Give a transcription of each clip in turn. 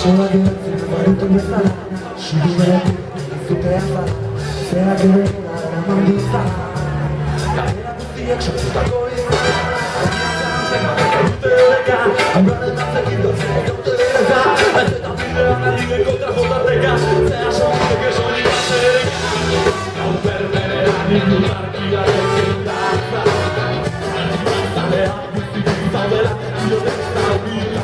Sola che farito questa scendere su terra se la che la mangiata la bottiglia c'è tutta gola andare da seguire tutte le realtà e da vivere una riga in contra fototeca se la sono che sono di essere non perdere anni più tardi la leggenda le abiti di favela io resta vita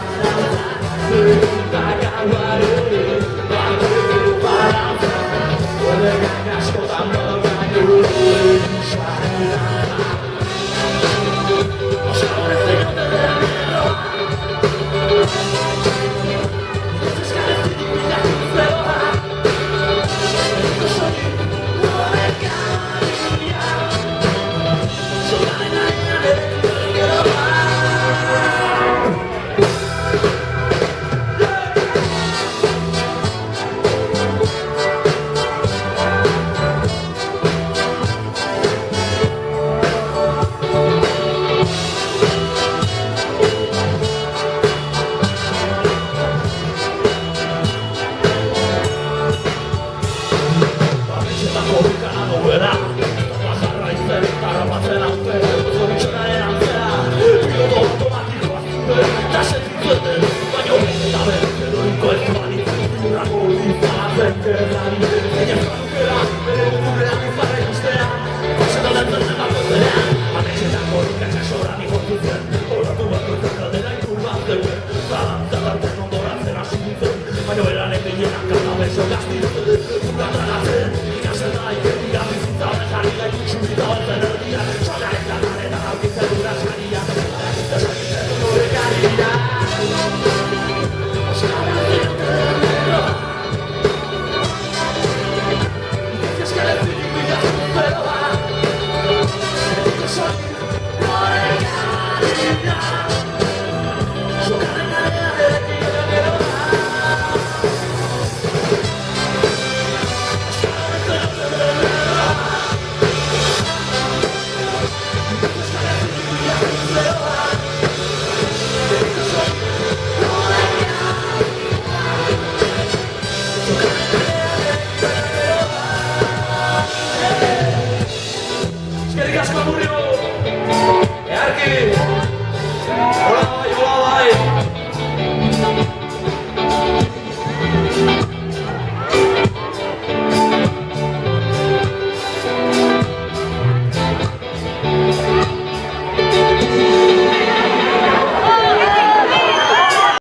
Let's go.